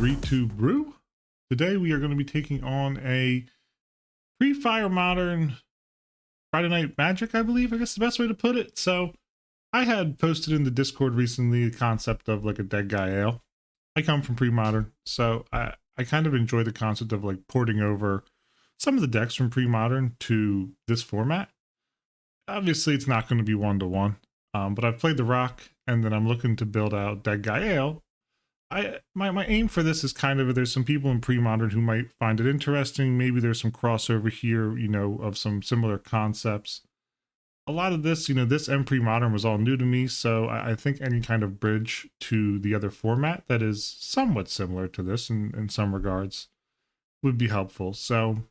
3-2 Brew. Today we are going to be taking on a Pre Fire Modern Friday Night Magic, I believe, I guess the best way to put it. So I had posted in the Discord recently the concept of like a dead guy ale. I come from pre-modern, so I kind of enjoy the concept of like porting over some of the decks from pre-modern to this format. Obviously it's not going to be one-to-one, but I've played the rock and then I'm looking to build out dead guy ale. My aim for this is kind of, there's some people in pre-modern who might find it interesting. Maybe there's some crossover here, you know, of some similar concepts. A lot of this, you know, this and pre-modern was all new to me, so I think any kind of bridge to the other format that is somewhat similar to this in some regards would be helpful. So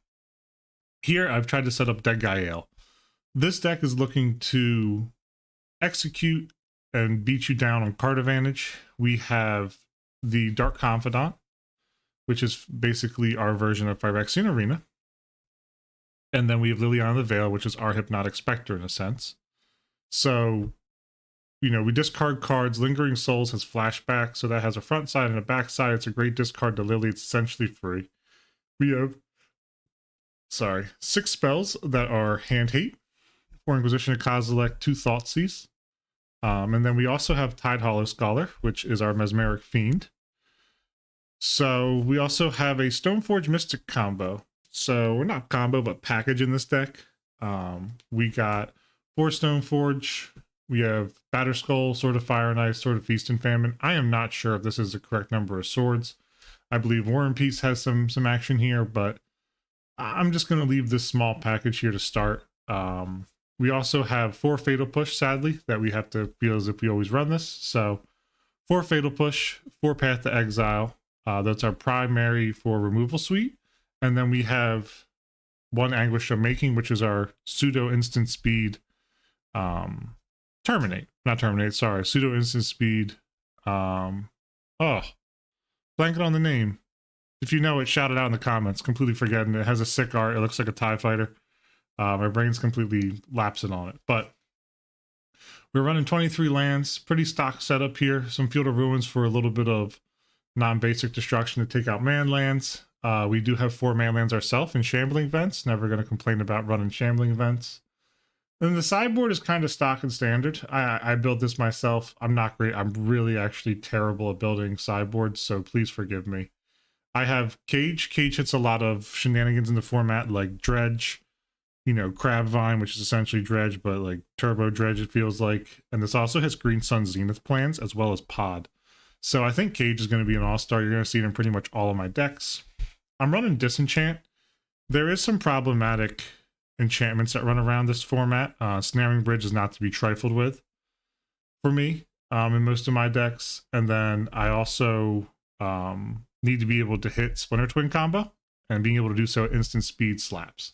here I've tried to set up Dead Guy Ale. This deck is looking to execute and beat you down on card advantage. We have the Dark Confidant, which is basically our version of Phyrexian Arena. And then we have Liliana the Veil, which is our Hypnotic Spectre in a sense. So, you know, we discard cards. Lingering Souls has flashback, so that has a front side and a back side. It's a great discard to Lily. It's essentially free. We have, 6 spells that are Hand Hate, 4 Inquisition of Kozilek, 2 Thoughtseize. And then we also have Tide Hollow Scholar, which is our Mesmeric Fiend. So we also have a Stoneforge Mystic combo. So we're not combo, but package in this deck. We got 4 Stoneforge. We have Batterskull, Sword of Fire and Ice, Sword of Feast and Famine. I am not sure if this is the correct number of swords. I believe War and Peace has some action here, but I'm just going to leave this small package here to start. We also have 4 Fatal Push, sadly, that we have to feel as if we always run this. So 4 Fatal Push, 4 Path to Exile. That's our primary for removal suite. And then we have 1 Anguish of Making, which is our pseudo instant speed pseudo instant speed. Blanket on the name. If you know it, shout it out in the comments. Completely forgetting it. It has a sick art. It looks like a TIE fighter. My brain's completely lapsing on it. But we're running 23 lands. Pretty stock setup here. Some Field of Ruins for a little bit of non-basic destruction to take out man lands. We do have 4 man lands ourselves in Shambling Vents. Never going to complain about running Shambling Vents. And the sideboard is kind of stock and standard. I built this myself. I'm not great. I'm really actually terrible at building sideboards, so please forgive me. I have Cage. Cage hits a lot of shenanigans in the format, like Dredge, you know, Crab Vine, which is essentially Dredge, but like Turbo Dredge, it feels like. And this also has Green Sun Zenith plans, as well as Pod. So I think Cage is going to be an all-star. You're going to see it in pretty much all of my decks. I'm running Disenchant. There is some problematic enchantments that run around this format. Snaring Bridge is not to be trifled with for me in most of my decks. And then I also need to be able to hit Splinter Twin combo, and being able to do so at instant speed slaps.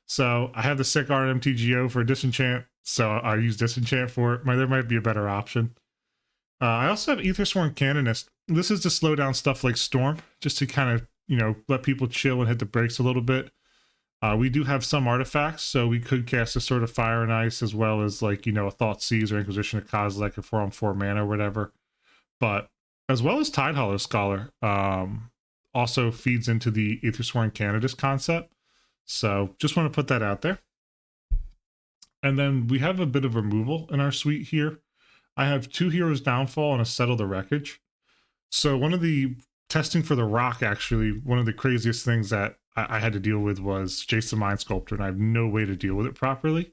So I have the sick art MTGO for Disenchant, so I use Disenchant for it. There might be a better option. I also have Aethersworn Canonist. This is to slow down stuff like Storm, just to kind of, you know, let people chill and hit the brakes a little bit. We do have some artifacts, so we could cast a Sword of Fire and Ice, as well as, like, you know, a Thoughtseize or Inquisition of Kozilek if we're on 4 mana or whatever. But as well as Tide Hollow Scholar also feeds into the Aethersworn Canonist concept. So just want to put that out there. And then we have a bit of removal in our suite here. I have 2 Heroes Downfall and a Settle the Wreckage. So one of the testing for the rock, actually, one of the craziest things that I had to deal with was Jason Mind Sculptor, and I have no way to deal with it properly.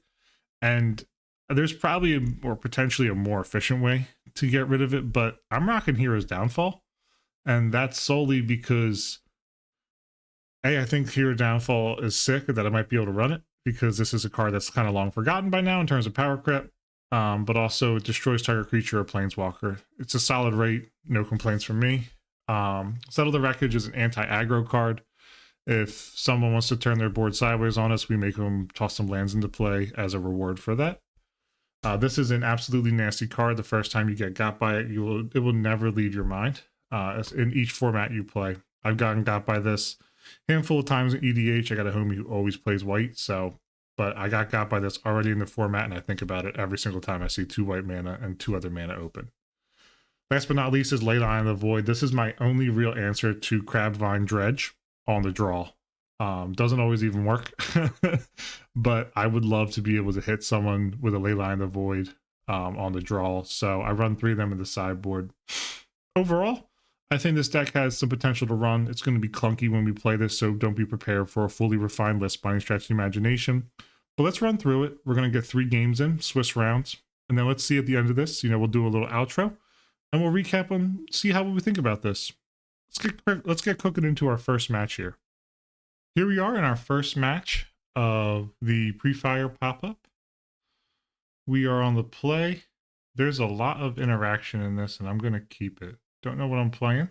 And there's probably or potentially a more efficient way to get rid of it, but I'm rocking Heroes Downfall. And that's solely because, I think Hero Downfall is sick, that I might be able to run it, because this is a card that's kind of long forgotten by now in terms of power creep. But also it destroys target creature or planeswalker. It's a solid rate, no complaints from me. Settle the Wreckage is an anti-aggro card. If someone wants to turn their board sideways on us, we make them toss some lands into play as a reward for that. This is an absolutely nasty card. The first time you get got by it, it will never leave your mind. In each format you play. I've gotten got by this a handful of times in EDH. I got a homie who always plays white, but I got by this already in the format, and I think about it every single time I see 2 white mana and 2 other mana open. Last but not least is Leyline of the Void. This is my only real answer to Crabvine Dredge on the draw. Doesn't always even work, but I would love to be able to hit someone with a Leyline of the Void on the draw. So I run 3 of them in the sideboard. Overall, I think this deck has some potential to run. It's going to be clunky when we play this, so don't be prepared for a fully refined list by any stretch of the imagination. But let's run through it. We're going to get 3 games in, Swiss rounds, and then let's see at the end of this, we'll do a little outro, and we'll recap and see how we think about this. Let's get cooking into our first match here. Here we are in our first match of the Pre Fire pop-up. We are on the play. There's a lot of interaction in this, and I'm going to keep it. Don't know what I'm playing,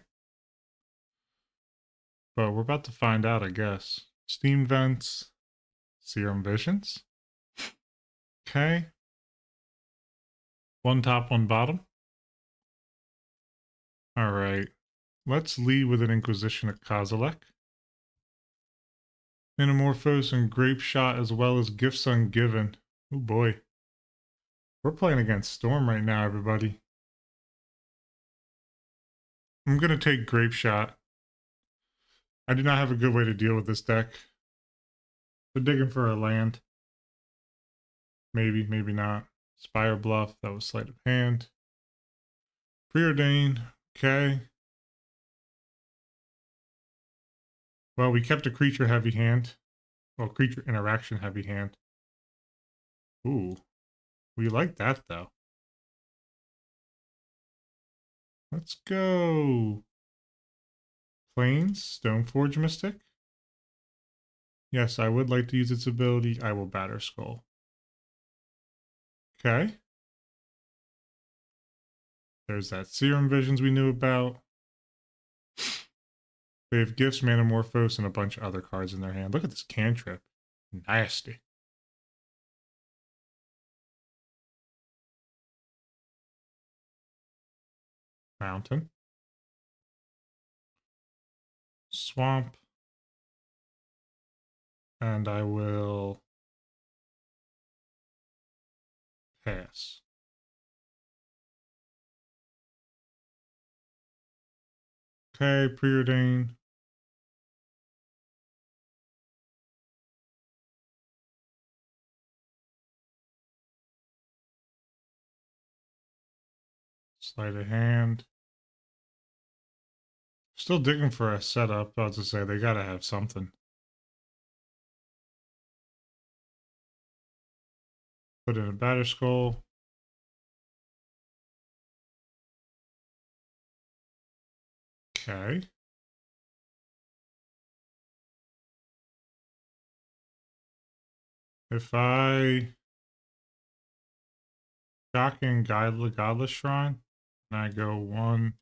but we're about to find out, I guess. Steam Vents, Serum Visions. Okay. 1 top, 1 bottom. All right. Let's lead with an Inquisition of Kozilek. Metamorphose and Grape Shot, as well as Gifts Ungiven. Oh boy. We're playing against Storm right now, everybody. I'm going to take Grape Shot. I do not have a good way to deal with this deck. We're digging for a land. Maybe, maybe not. Spire Bluff, that was sleight of hand. Preordain, okay. Well, we kept a creature heavy hand. Well, creature interaction heavy hand. Ooh, we like that though. Let's go. Plains, Stoneforge Mystic. Yes, I would like to use its ability. I will Batter Skull. Okay. There's that Serum Visions we knew about. They have Gifts, Metamorphose, and a bunch of other cards in their hand. Look at this cantrip. Nasty. Mountain. Swamp. And I will pass. Okay, Preordain. Sleight of hand. Still digging for a setup. I was to say, they gotta have something. Put in a Batter Skull. Okay. If I shocking Godless Shrine, and I go 1,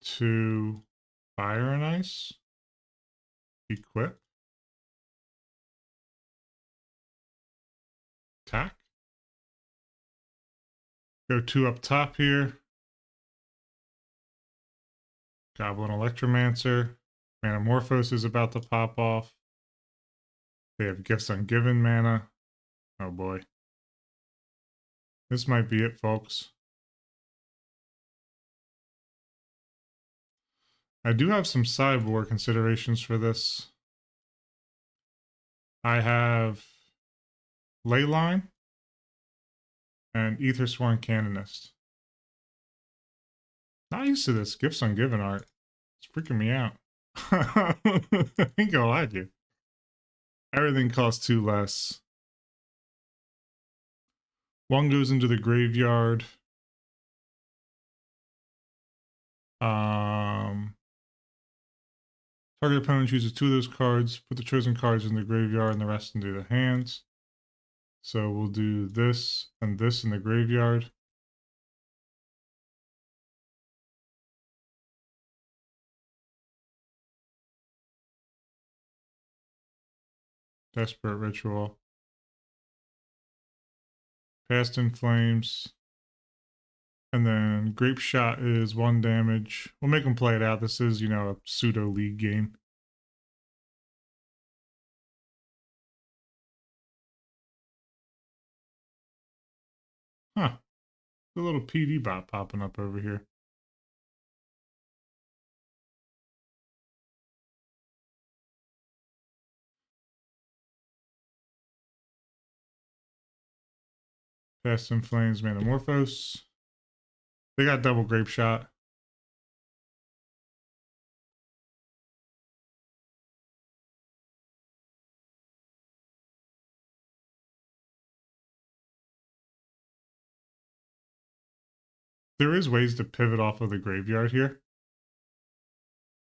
2, Fire and Ice, equip, attack. Go 2 up top here. Goblin Electromancer. Metamorphose is about to pop off. They have Gifts Ungiven mana. Oh boy. This might be it, folks. I do have some sideboard considerations for this. I have Leyline and Aethersworn Canonist. Not used to this Gifts Ungiven art. It's freaking me out. I ain't gonna lie to you. Everything costs 2 less. 1 goes into the graveyard. Target opponent chooses 2 of those cards, put the chosen cards in the graveyard and the rest into the hands. So we'll do this and this in the graveyard. Desperate Ritual. Past in Flames. And then Grape Shot is 1 damage. We'll make them play it out. This is, a pseudo league game. Huh. The little PD bot popping up over here. Fast and Flames Manamorphose. They got double grape shot. There is ways to pivot off of the graveyard here.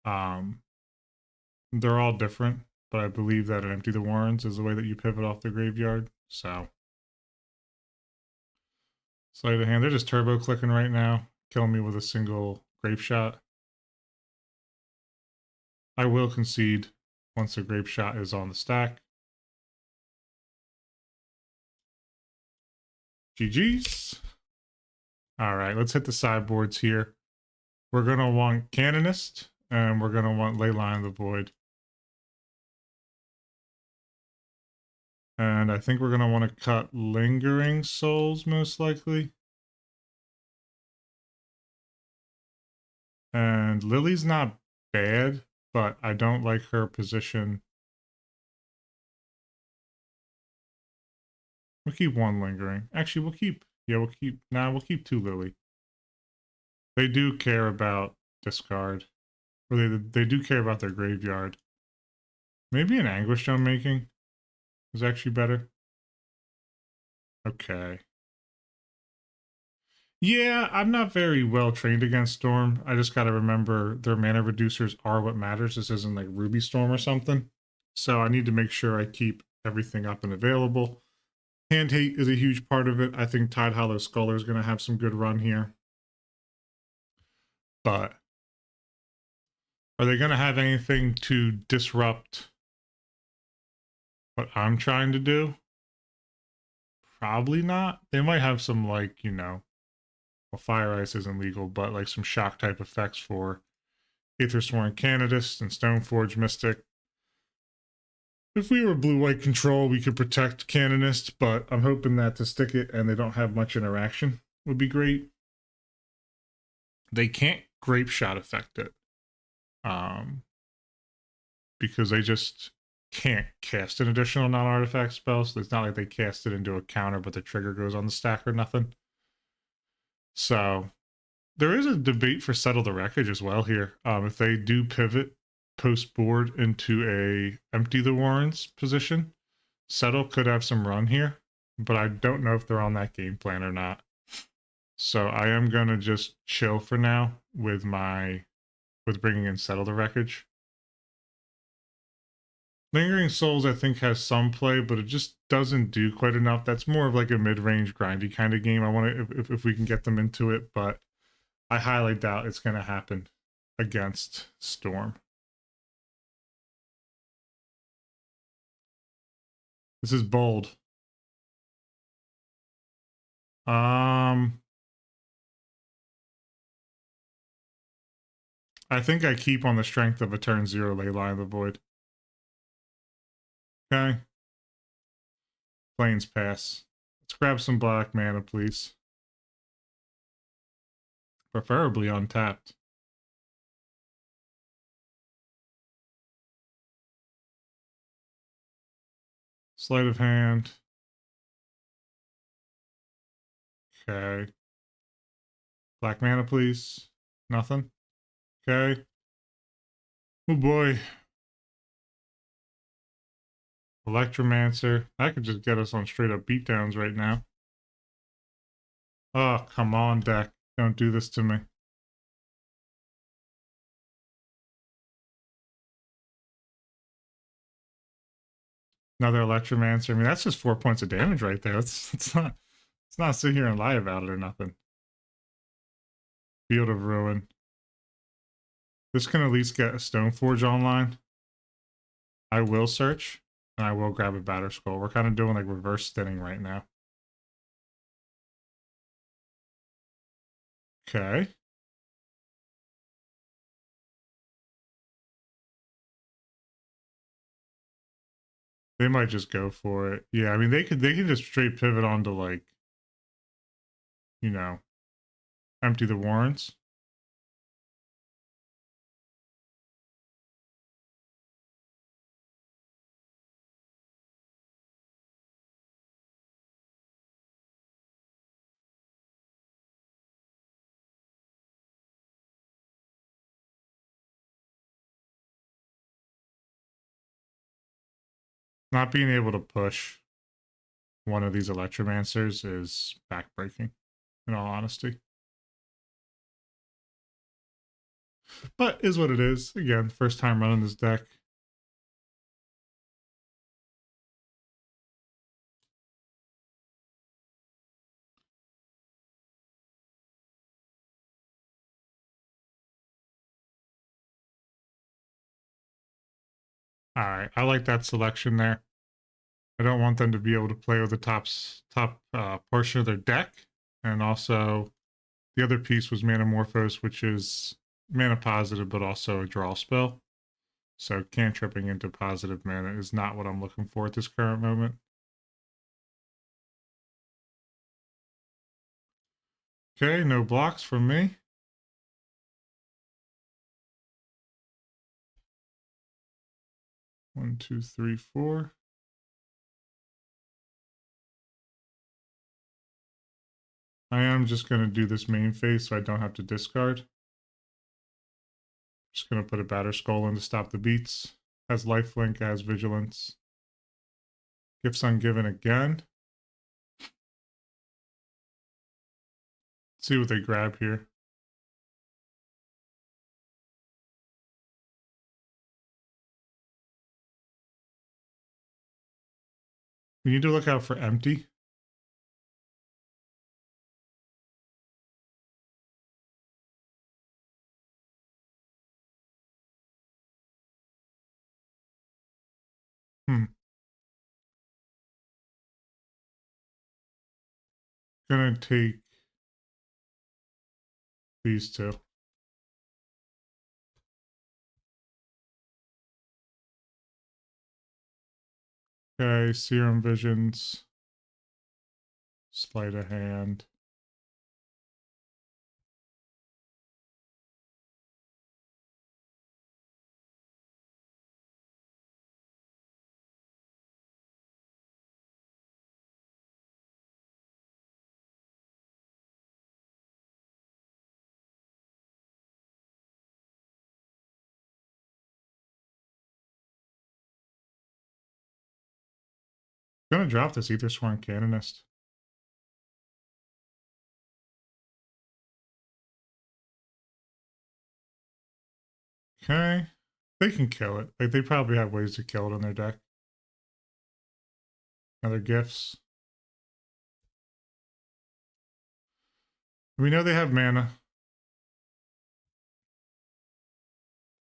They're all different, but I believe that an Empty the Warrens is the way that you pivot off the graveyard. So, sleight of hand. They're just turbo clicking right now, killing me with a single grape shot. I will concede once the grape shot is on the stack. GG's. All right, let's hit the sideboards here. We're going to want Canonist, and we're going to want Leyline of the Void. And I think we're going to want to cut Lingering Souls, most likely. And Lily's not bad, but I don't like her position. We'll keep one Lingering. Actually, we'll keep two Lily. They do care about discard. Or they do care about their graveyard. Maybe an Anguish Stone Making is actually better. Okay. Yeah, I'm not very well trained against Storm. I just gotta remember their mana reducers are what matters. This isn't like Ruby Storm or something. So I need to make sure I keep everything up and available. Hand hate is a huge part of it. I think Tide Hollow Sculler is going to have some good run here. But are they going to have anything to disrupt what I'm trying to do? Probably not. They might have some, like, you know, well, Fire Ice isn't legal, but like some shock type effects for Aethersworn Canonist and Stoneforge Mystic. If we were blue-white control, we could protect Canonist, but I'm hoping that to stick it and they don't have much interaction would be great. They can't grape shot affect it. Because they just can't cast an additional non-artifact spell, so it's not like they cast it into a counter, but the trigger goes on the stack or nothing. So there is a debate for Settle the Wreckage as well here. If they do pivot post-board into a Empty the Warrens position, Settle could have some run here, but I don't know if they're on that game plan or not. So I am going to just chill for now with bringing in Settle the Wreckage. Lingering Souls, I think, has some play, but it just doesn't do quite enough. That's more of like a mid-range grindy kind of game. I want to, if we can get them into it, but I highly doubt it's going to happen against Storm. This is bold. I think I keep on the strength of a turn 0 Leyline of the Void. Okay. Plains pass. Let's grab some black mana, please. Preferably untapped. Sleight of hand. Okay. Black mana, please. Nothing. Okay. Oh boy. Electromancer. That could just get us on straight up beatdowns right now. Oh, come on, deck. Don't do this to me. Another Electromancer. I mean, that's just 4 points of damage right there. Let's not sit here and lie about it or nothing. Field of Ruin. This can at least get a Stoneforge online. I will search, and I will grab a Batter Skull. We're kind of doing like reverse thinning right now. Okay. They might just go for it. Yeah, I mean they could just straight pivot onto like, you know, empty the warrants. Not being able to push one of these Electromancers is backbreaking, in all honesty. But is what it is. Again, first time running this deck. All right, I like that selection there. I don't want them to be able to play with the top portion of their deck. And also, the other piece was Manamorphose, which is mana positive, but also a draw spell. So cantripping into positive mana is not what I'm looking for at this current moment. Okay, no blocks from me. One, two, three, four. I am just going to do this main phase so I don't have to discard. Just going to put a Batter Skull in to stop the beats. Has lifelink, has vigilance. Gifts Ungiven again. Let's see what they grab here. We need to look out for empty. Gonna take these two. Okay, Serum Visions. Sleight of Hand. Gonna drop this Aethersworn Canonist. Okay. They can kill it. Like, they probably have ways to kill it in their deck. Other gifts. We know they have mana.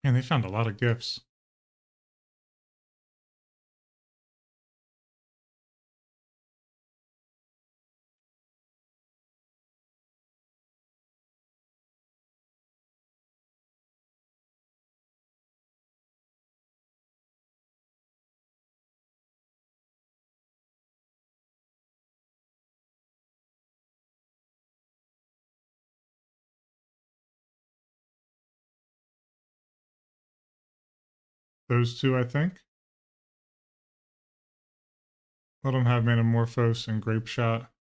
Man, they found a lot of gifts. Those two, I think. Let them have Manamorphose and Grape Shot.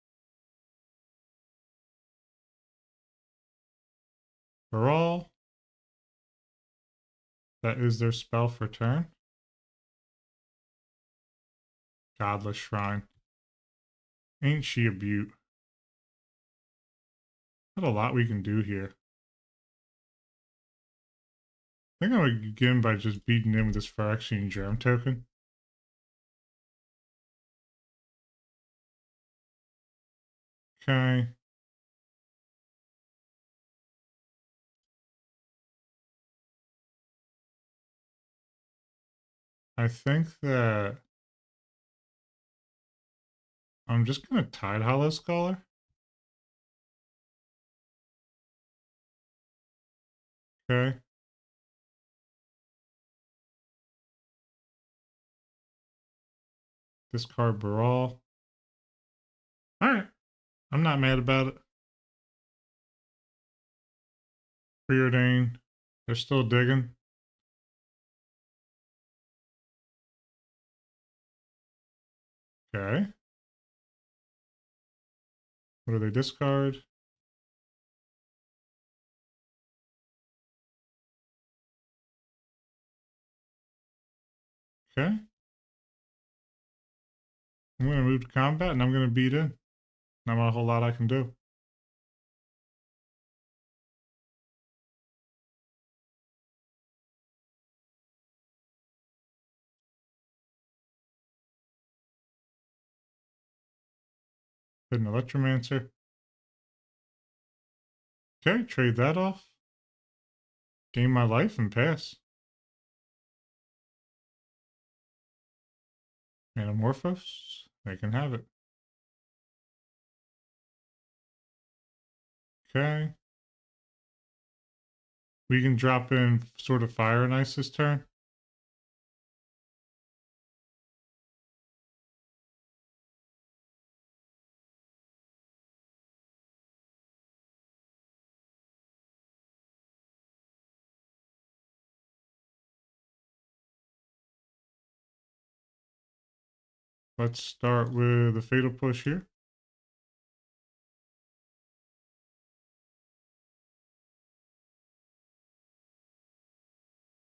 For all. That is their spell for turn. Godless Shrine. Ain't she a beaut? Not a lot we can do here. I think I'm going to begin by just beating in with this Phyrexian Germ token. Okay. I think that I'm just going to Tide Hollow Scholar. Okay. Discard Baral. Alright. I'm not mad about it. Preordained. They're still digging. Okay. What do they discard? Okay. I'm going to move to combat and I'm going to beat in. Not a whole lot I can do. Hit an Electromancer. Okay, trade that off. Gain my life and pass. Anamorphos. They can have it. Okay. We can drop in sort of Fire and Ice this turn. Let's start with a Fatal Push here.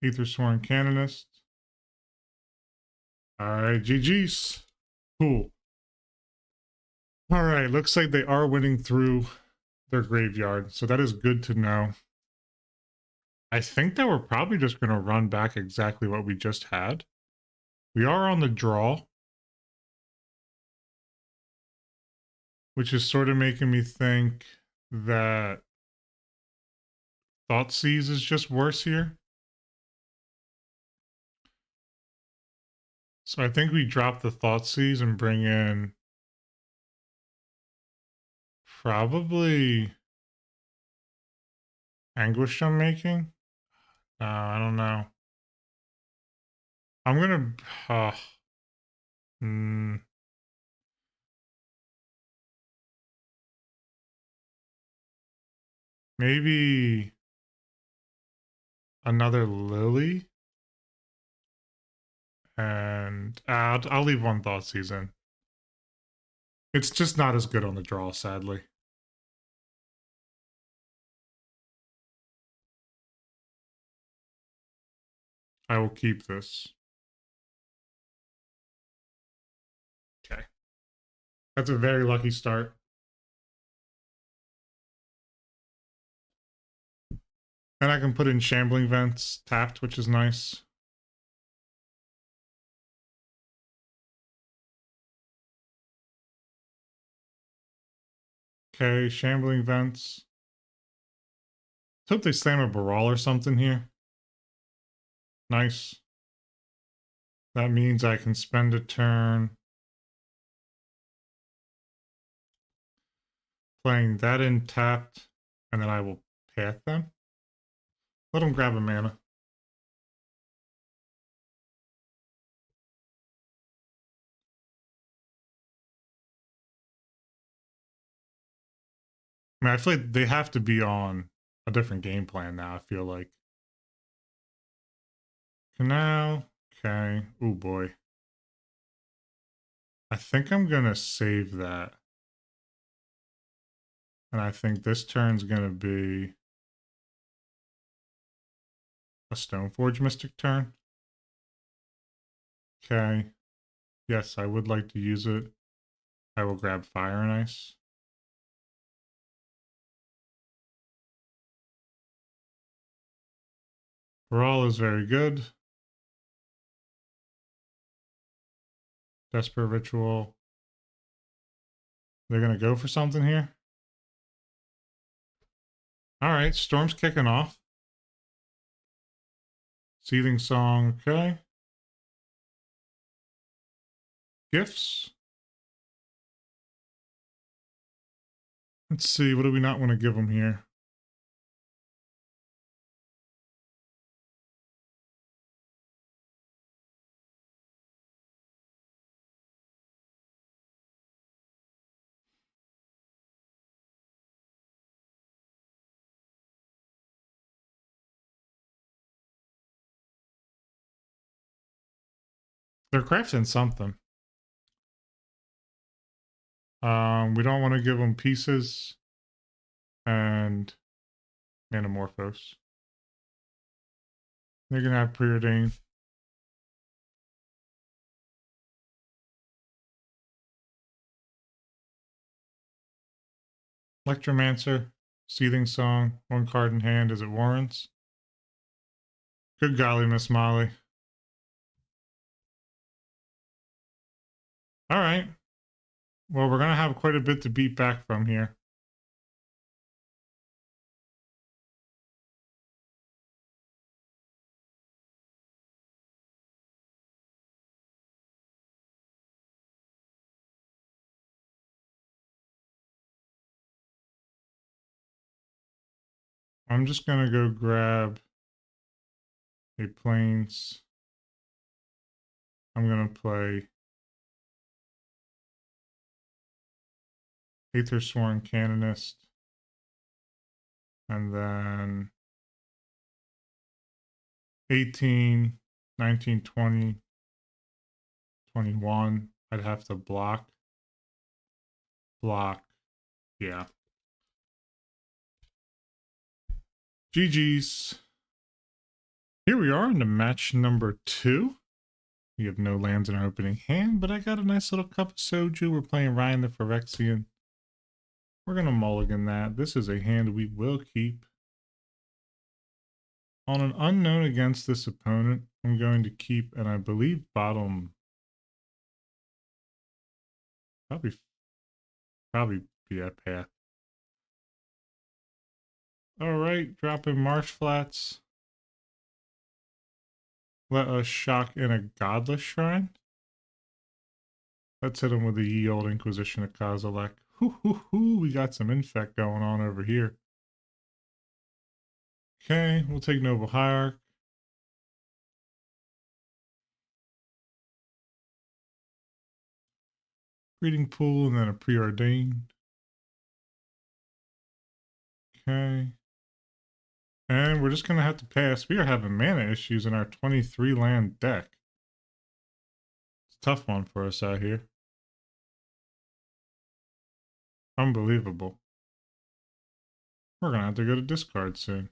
Aethersworn Canonist. Alright, GG's. Cool. Alright, looks like they are winning through their graveyard, so that is good to know. I think that we're probably just going to run back exactly what we just had. We are on the draw, which is sort of making me think that Thoughtseize is just worse here. So I think we drop the Thoughtseize and bring in probably Anguish I'm making. I don't know. I'm gonna maybe another Lily, and I'll leave one Thoughtseize in. It's just not as good on the draw, sadly. I will keep this. Okay. That's a very lucky start. And I can put in Shambling Vents tapped, which is nice. Okay, Shambling Vents. Let's hope they slam a Baral or something here. Nice. That means I can spend a turn playing that in tapped, and then I will path them. Let them grab a mana. I mean, I feel like they have to be on a different game plan now, I feel like. Canal. Okay. Oh boy. I think I'm gonna save that. And I think this turn's gonna be a Stoneforge Mystic turn. Okay. Yes, I would like to use it. I will grab Fire and Ice. Brawl is very good. Desperate Ritual. They're gonna go for something here. Alright, Storm's kicking off. Seething Song, okay. Gifts. Let's see, what do we not want to give them here? They're crafting something. We don't want to give them pieces and Manamorphose. They're gonna have preordained. Electromancer, Seething Song, one card in hand as it warrants. Good golly, Miss Molly. All right. Well, we're gonna have quite a bit to beat back from here. I'm just gonna go grab a plains. I'm gonna play Aether Sworn Canonist, and then 18, 19, 20, 21. I'd have to block. Yeah. GG's. Here we are into match number 2. We have no lands in our opening hand, but I got a nice little cup of soju. We're playing Ryan the Phyrexian. We're going to mulligan that. This is a hand we will keep. On an unknown against this opponent, I'm going to keep, and I believe bottom, probably be a path. All right, dropping Marsh Flats. Let us shock in a Godless Shrine. Let's hit him with the Ye Old Inquisition of Kozilek. Hoo, we got some infect going on over here. Okay, we'll take Noble Hierarch. Breeding Pool, and then a Preordained. Okay. And we're just going to have to pass. We are having mana issues in our 23 land deck. It's a tough one for us out here. Unbelievable. We're going to have to go to discard soon.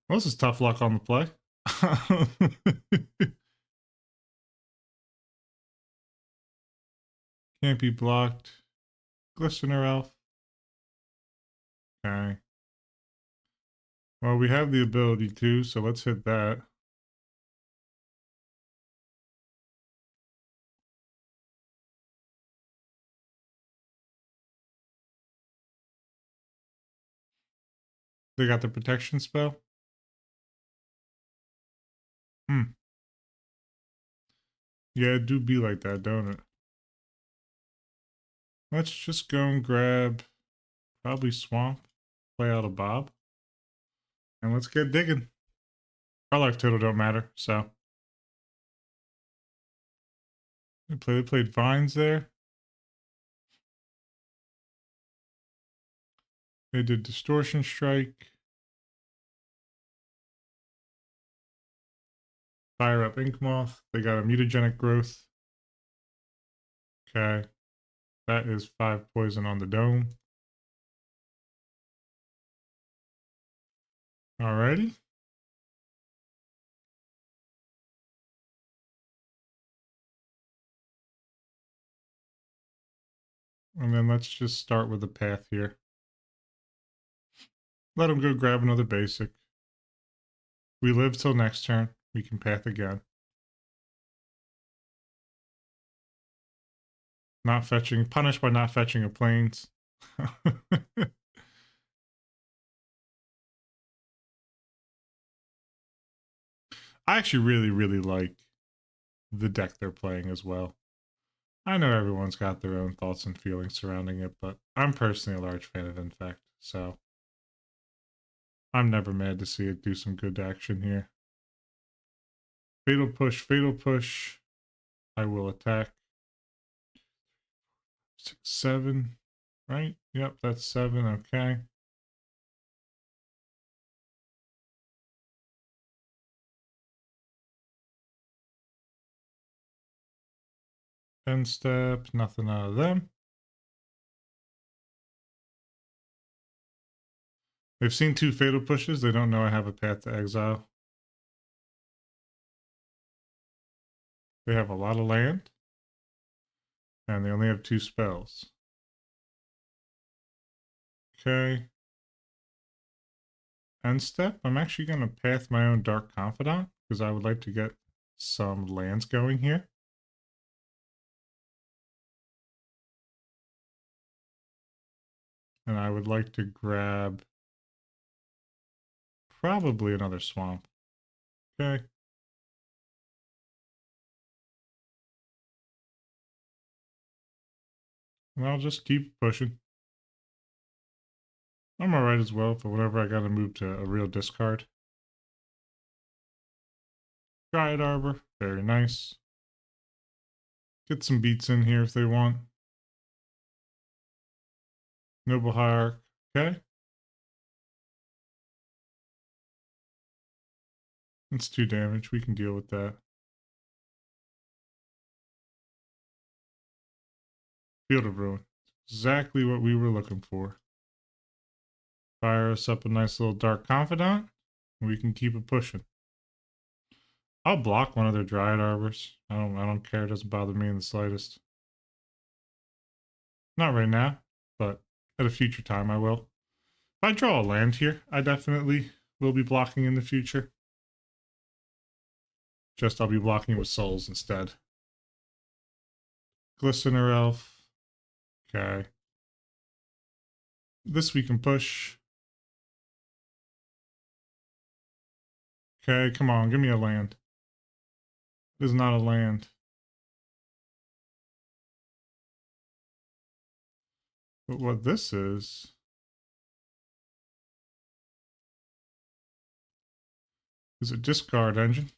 Well, this is tough luck on the play. Can't be blocked. Glistener Elf. Okay. Well, we have the ability to, so let's hit that. They got the protection spell. Yeah, it do be like that, don't it? Let's just go and grab probably Swamp, play out a Bob, and let's get digging. Our life total don't matter, so. They played Vines there. They did Distortion Strike. Fire up Inkmoth. They got a Mutagenic Growth. Okay. That is 5 poison on the dome. Alrighty. And then let's just start with the path here. Let him go grab another basic. We live till next turn. We can path again. Not fetching. Punished by not fetching a plains. I actually really like the deck they're playing as well. I know everyone's got their own thoughts and feelings surrounding it, but I'm personally a large fan of Infect, so I'm never mad to see it do some good action here. Fatal push. I will attack. 6, 7, right? Yep, that's 7, okay. End step, nothing out of them. They've seen 2 fatal pushes. They don't know I have a path to exile. They have a lot of land. And they only have 2 spells. Okay. End step, I'm actually going to path my own Dark Confidant because I would like to get some lands going here. And I would like to grab probably another swamp. Okay. And I'll just keep pushing. I'm alright as well, but whenever I gotta move to a real discard. Dryad Arbor, very nice. Get some beats in here if they want. Noble Hierarch, okay. It's 2 damage, we can deal with that. Field of Ruin, exactly what we were looking for. Fire us up a nice little Dark Confidant, and we can keep it pushing. I'll block one of their Dryad Arbors. I don't care, it doesn't bother me in the slightest. Not right now, but at a future time I will. If I draw a land here, I definitely will be blocking in the future. Just I'll be blocking with souls instead. Glistener Elf. Okay. This we can push. Okay, come on, give me a land. It is not a land. But what this is a discard engine.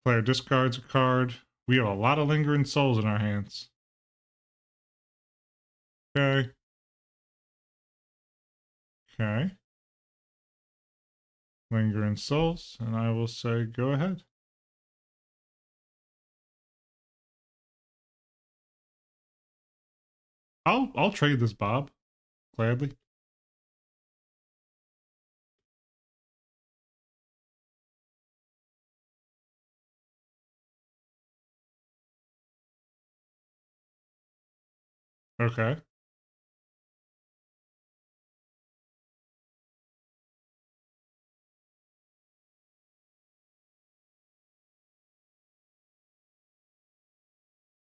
Player discards a card. We have a lot of lingering souls in our hands. Okay. Okay. Lingering souls, and I will say go ahead. I'll trade this, Bob. Gladly. Okay.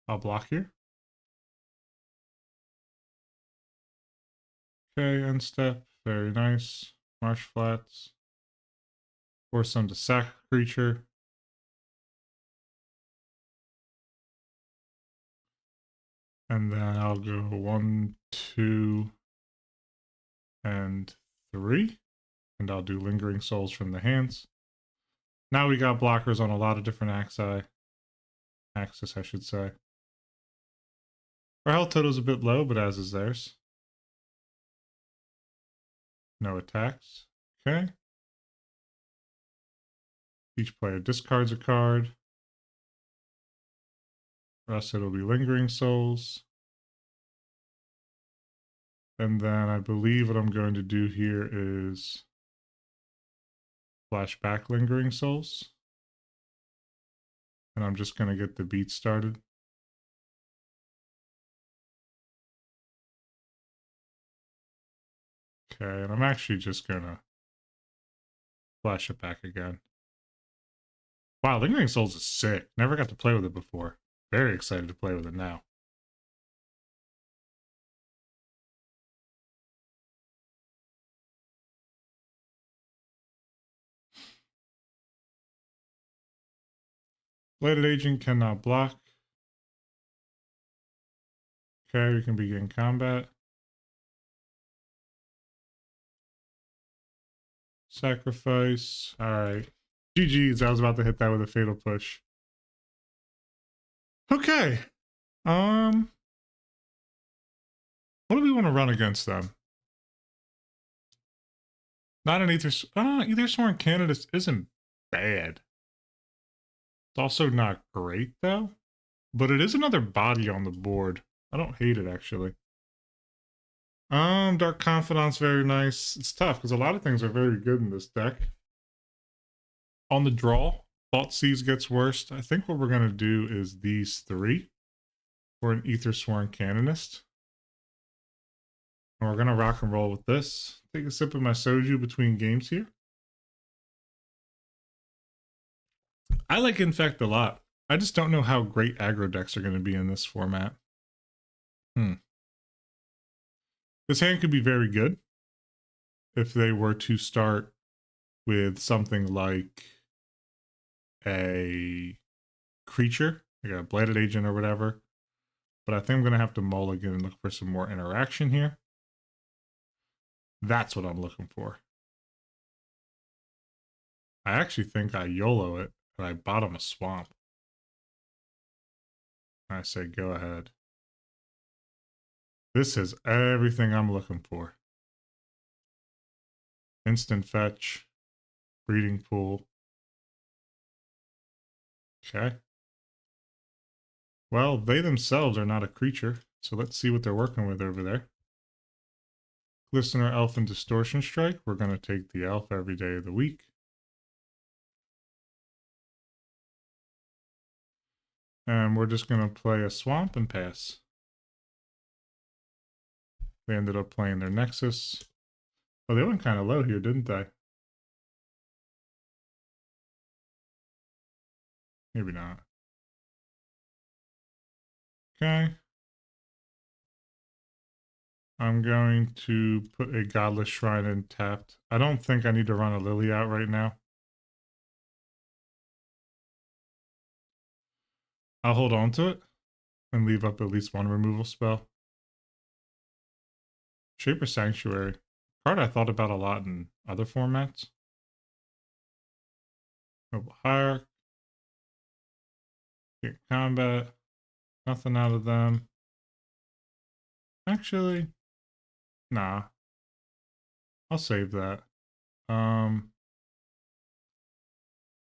I'll block here. Okay, end step. Very nice. Marsh Flats. Force them to sack a creature. And then I'll go 1, 2, and 3. And I'll do Lingering Souls from the hands. Now we got blockers on a lot of different axis, I should say. Our health total is a bit low, but as is theirs. No attacks. Okay. Each player discards a card. For us, it'll be Lingering Souls. And then I believe what I'm going to do here is flashback Lingering Souls. And I'm just going to get the beat started. Okay, and I'm actually just going to flash it back again. Wow, Lingering Souls is sick. Never got to play with it before. Very excited to play with it now. Bladed Agent cannot block. Okay, we can begin combat. Sacrifice. Alright. GG's, I was about to hit that with a fatal push. Okay. What do we want to run against them? Not an Aethersworn Candidates isn't bad. It's also not great though, but it is another body on the board. I don't hate it actually. Dark Confidant's very nice. It's tough because a lot of things are very good in this deck. On the draw, Thought Seize gets worst. I think what we're going to do is these three for an Ether Sworn Canonist. And we're going to rock and roll with this. Take a sip of my soju between games here. I like Infect a lot. I just don't know how great aggro decks are going to be in this format. This hand could be very good if they were to start with something like a creature, like a Blighted Agent or whatever. But I think I'm going to have to mulligan and look for some more interaction here. That's what I'm looking for. I actually think I YOLO it and I bottom a swamp. I say go ahead. This is everything I'm looking for. Instant fetch, breeding pool. Okay. Well, they themselves are not a creature, so let's see what they're working with over there. Glistener, Elf, and Distortion Strike. We're going to take the Elf every day of the week. And we're just going to play a Swamp and pass. They ended up playing their Nexus. Oh, they went kind of low here, didn't they? Maybe not. Okay. I'm going to put a Godless Shrine in tapped. I don't think I need to run a Lily out right now. I'll hold on to it and leave up at least one removal spell. Shaper Sanctuary. Card I thought about a lot in other formats. Noble Hierarch. Get combat. Nothing out of them. Actually, nah. I'll save that.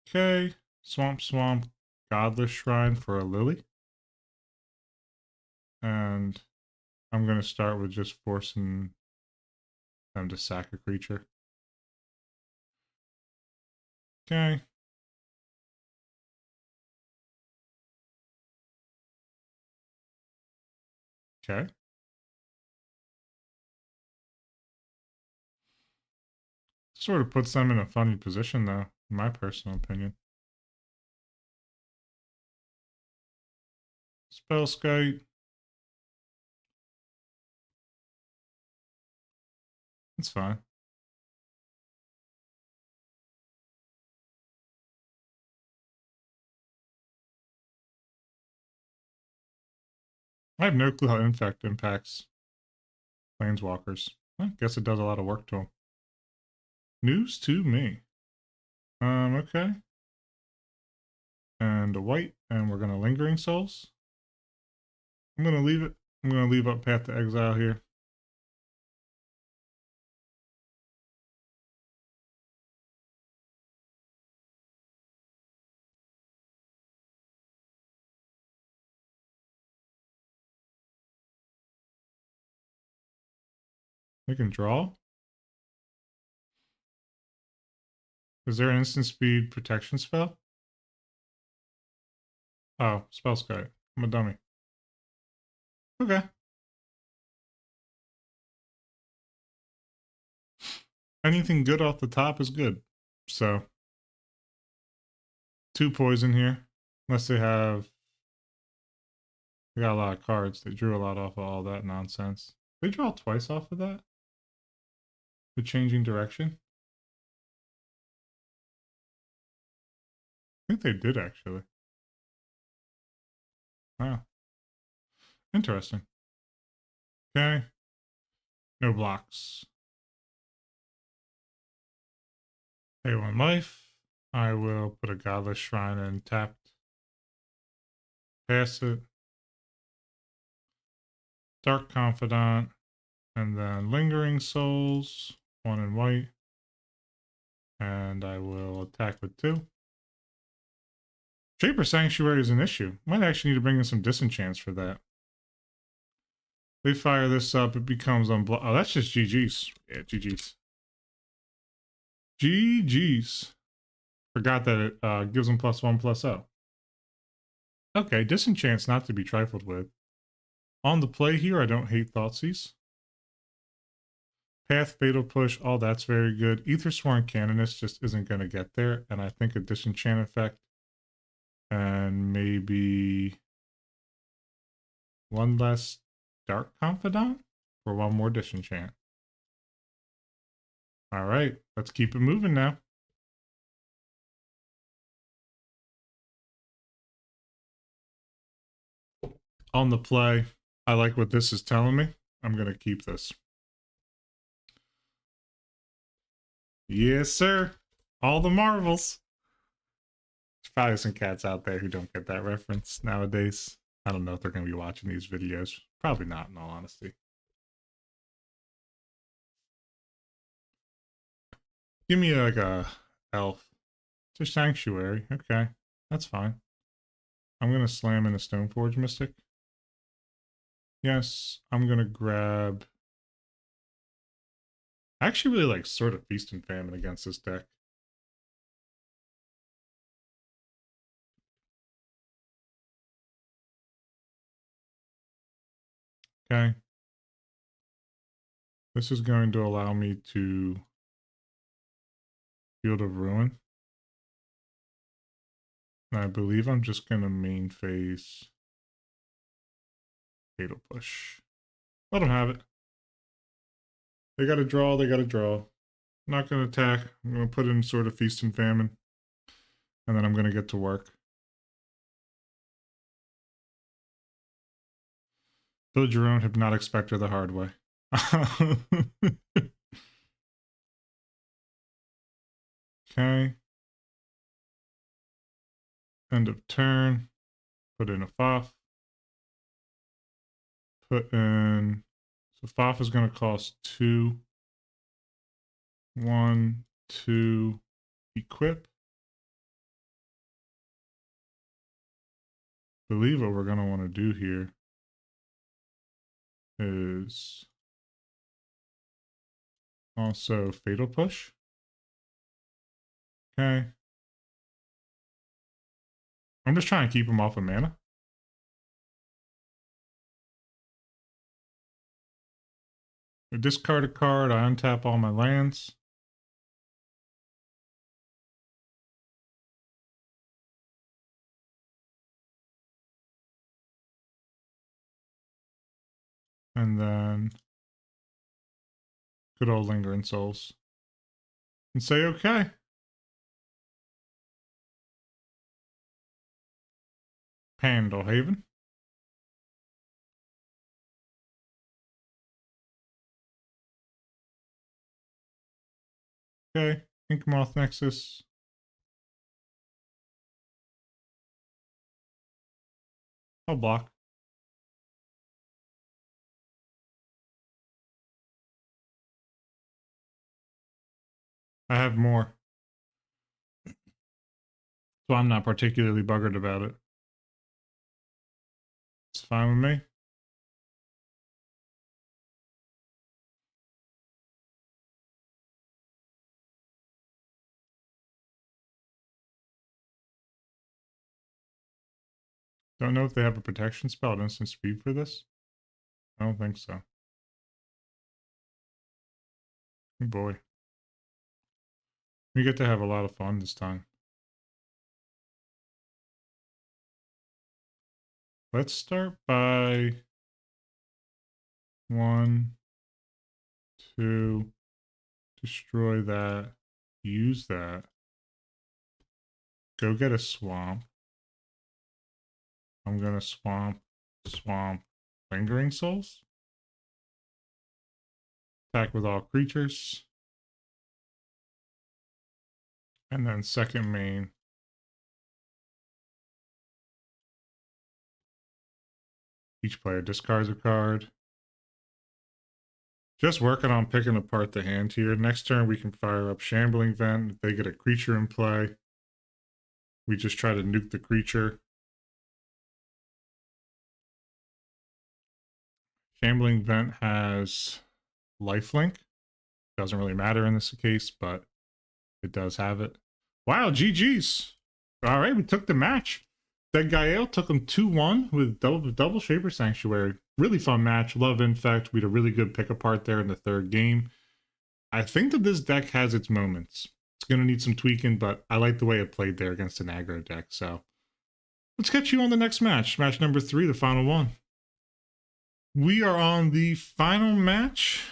Okay. Swamp. Godless Shrine for a Lily. And I'm going to start with just forcing them to sack a creature. Okay. Okay. Sort of puts them in a funny position, though, in my personal opinion. Spellskite. It's fine. I have no clue how Infect impacts Planeswalkers. I guess it does a lot of work to them. News to me. Okay. And a white, and we're gonna Lingering Souls. I'm gonna leave it. I'm gonna leave up Path to Exile here. We can draw. Is there an instant speed protection spell? Oh, Spellskite. I'm a dummy. Okay. Anything good off the top is good. So, 2 poison here. Unless they have... They got a lot of cards. They drew a lot off of all that nonsense. They draw twice off of that? The changing direction? I think they did, actually. Wow. Interesting. Okay. No blocks. Pay 1 life. I will put a Godless Shrine in tapped. Pass it. Dark Confidant. And then Lingering Souls. 1 in white. And I will attack with 2. Shaper Sanctuary is an issue. Might actually need to bring in some disenchants for that. They fire this up, it becomes unblocked. Oh, that's just GG's. Yeah, GG's. GG's. Forgot that it gives them +1/+0. Okay, disenchant's not to be trifled with. On the play here, I don't hate Thoughtseize. Path, Fatal Push, all that's very good. Aethersworn Canonist just isn't going to get there, and I think a disenchant effect and maybe one less Dark Confidant for one more disenchant. All right, let's keep it moving now. On the play, I like what this is telling me. I'm going to keep this. Yes, sir. All the marvels. There's probably some cats out there who don't get that reference nowadays. I don't know if they're going to be watching these videos. Probably not, in all honesty. Give me like a elf. It's a sanctuary. Okay, that's fine. I'm going to slam in a Stoneforge Mystic. Yes, I'm going to grab... I actually really like Sword of Feast and Famine against this deck. Okay. This is going to allow me to Field of Ruin. And I believe I'm just going to main phase Fatal Push. Let them have it. They got to draw, they got to draw. I'm not going to attack. I'm going to put in Sword of Feast and Famine. And then I'm going to get to work. Build your own Hypnotic Spectre the hard way. Okay. End of turn. Put in a Foff. Put in... So Foff is going to cost 2. 1, 2. Equip. I believe what we're going to want to do here is also Fatal Push. Okay. I'm just trying to keep him off of mana. I discard a card, I untap all my lands. And then good old Lingering Souls. And say okay. Pandlehaven. Okay. Inkmoth Nexus. I'll block. I have more. So I'm not particularly buggered about it. It's fine with me. Don't know if they have a protection spell at instant speed for this. I don't think so. Oh boy. We get to have a lot of fun this time. Let's start by 1, 2, destroy that, use that, go get a swamp. I'm gonna swamp, Lingering Souls. Attack with all creatures. And then second main. Each player discards a card. Just working on picking apart the hand here. Next turn we can fire up Shambling Vent if they get a creature in play. We just try to nuke the creature. Shambling Vent has lifelink. Doesn't really matter in this case, but it does have it. Wow, GG's. All right, we took the match. Dead Gael took him 2-1 with double Shaper Sanctuary. Really fun match. Love Infect. We had a really good pick apart there in the third game. I think that this deck has its moments. It's going to need some tweaking, but I like the way it played there against an aggro deck. So let's catch you on the next match. Match number 3, the final one. We are on the final match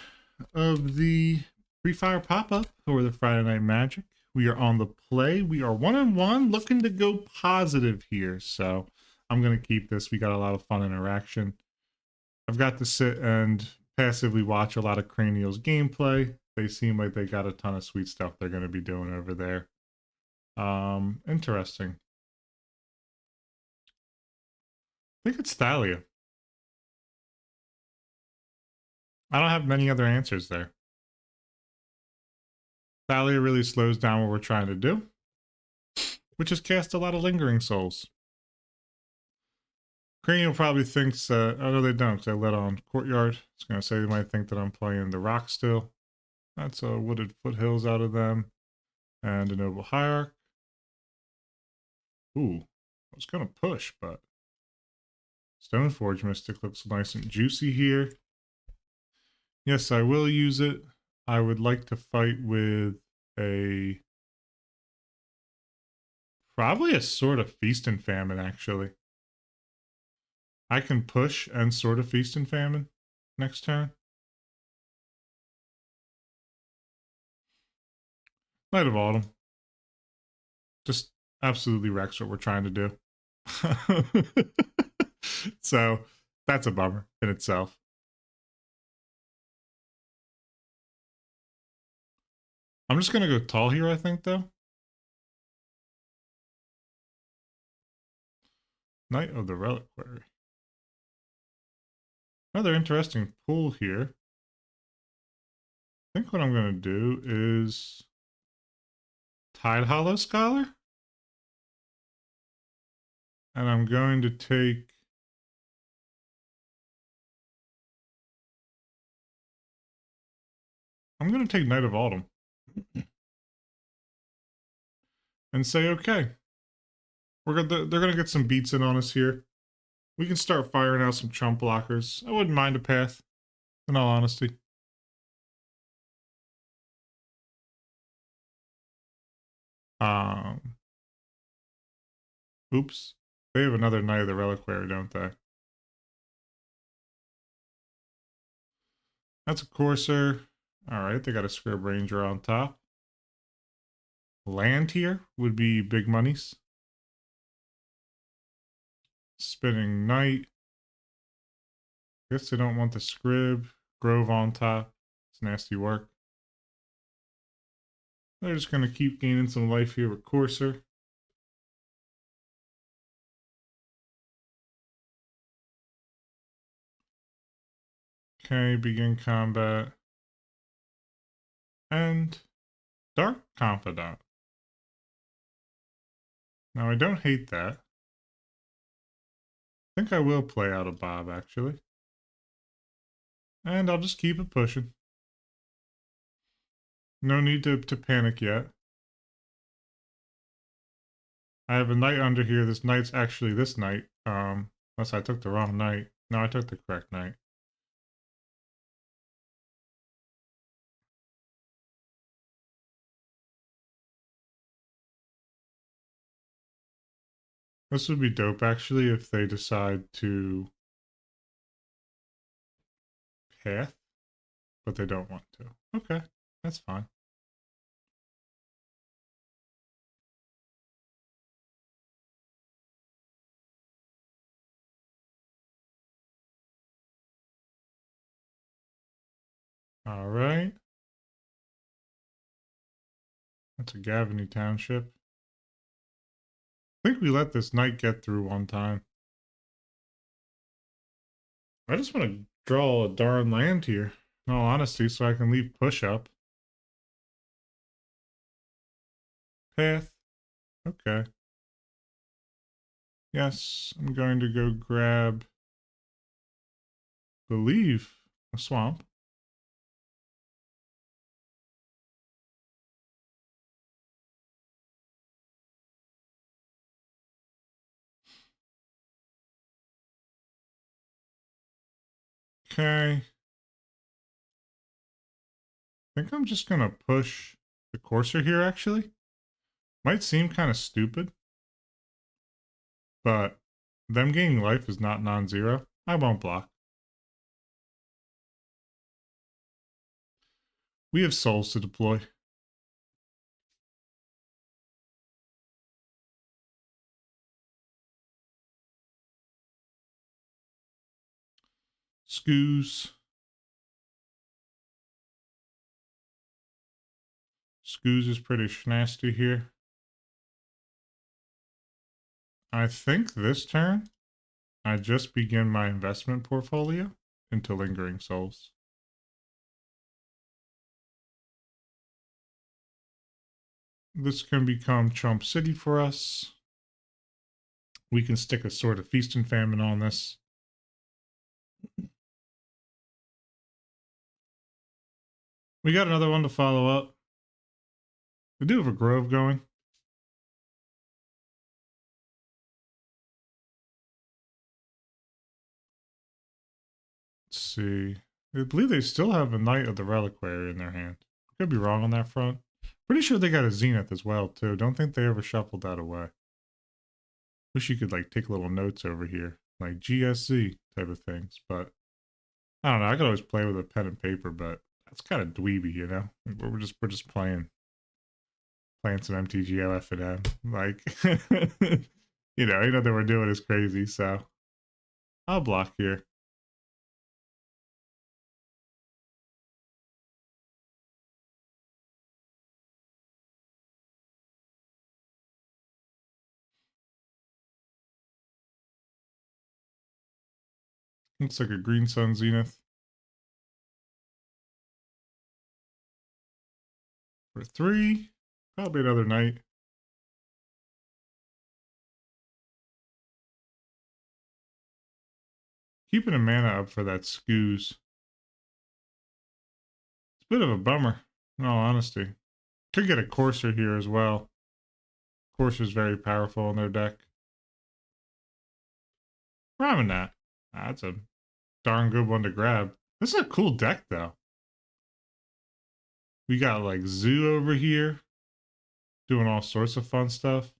of the Pre Fire pop-up, or the Friday Night Magic. We are on the play. We are 1-1, looking to go positive here. So I'm going to keep this. We got a lot of fun interaction. I've got to sit and passively watch a lot of Cranial's gameplay. They seem like they got a ton of sweet stuff they're going to be doing over there. Interesting. I think it's Thalia. I don't have many other answers there. Thalia really slows down what we're trying to do, which is cast a lot of Lingering Souls. Cranial probably thinks, oh no they don't, because I let on Courtyard. It's going to say they might think that I'm playing the Rock still. That's a Wooded Foothills out of them. And a Noble Hierarch. Ooh, I was going to push, but Stoneforge Mystic looks nice and juicy here. Yes, I will use it. I would like to fight with probably a Sword of Feast and Famine, actually. I can push and Sword of Feast and Famine next turn. Night of Autumn. Just absolutely wrecks what we're trying to do. So that's a bummer in itself. I'm just going to go tall here, I think, though. Knight of the Reliquary. Another interesting pull here. I think what I'm going to do is Tide Hollow Scholar. And I'm going to take... I'm going to take Night of Autumn. And say, okay. They're going to get some beats in on us here. We can start firing out some chump blockers. I wouldn't mind a path, in all honesty. Oops. They have another Knight of the Reliquary, don't they? That's a Courser. Alright, they got a Scrib Ranger on top. Land here would be big monies. Spinning Knight. Guess they don't want the Scrib. Grove on top. It's nasty work. They're just going to keep gaining some life here with Courser. Okay, begin combat. And Dark Confidant. Now, I don't hate that. I think I will play out a Bob, actually. And I'll just keep it pushing. No need to panic yet. I have a Knight under here. This Knight's actually this Knight. Unless I took the wrong Knight. No, I took the correct Knight. This would be dope, actually, if they decide to path, but they don't want to. Okay, that's fine. All right. That's a Gavany Township. I think we let this Knight get through one time. I just want to draw a darn land here, in all honesty, so I can leave push up. Path. Okay. Yes, I'm going to go grab, believe, a swamp. Okay. I think I'm just going to push the courser here, actually. Might seem kind of stupid, but them gaining life is not non-zero. I won't block. We have souls to deploy. Scoos. Scoos is pretty nasty here. I think this turn, I just begin my investment portfolio into Lingering Souls. This can become Chump City for us. We can stick a Sword of Feast and Famine on this. We got another one to follow up. We do have a Grove going. Let's see. I believe they still have a Knight of the Reliquary in their hand. Could be wrong on that front. Pretty sure they got a Zenith as well, too. Don't think they ever shuffled that away. Wish you could, like, take little notes over here. Like GSZ type of things. But, I don't know. I could always play with a pen and paper, but that's kind of dweeby, you know? We're just playing some MTGO FNM. Like, you know that we're doing is crazy, so I'll block here. Looks like a Green Sun Zenith. For 3, probably another Knight. Keeping a mana up for that Scoos. It's a bit of a bummer, in all honesty. Could get a Courser here as well. Courser's very powerful in their deck. Ramanat. That's a darn good one to grab. This is a cool deck, though. We got like Zoo over here doing all sorts of fun stuff.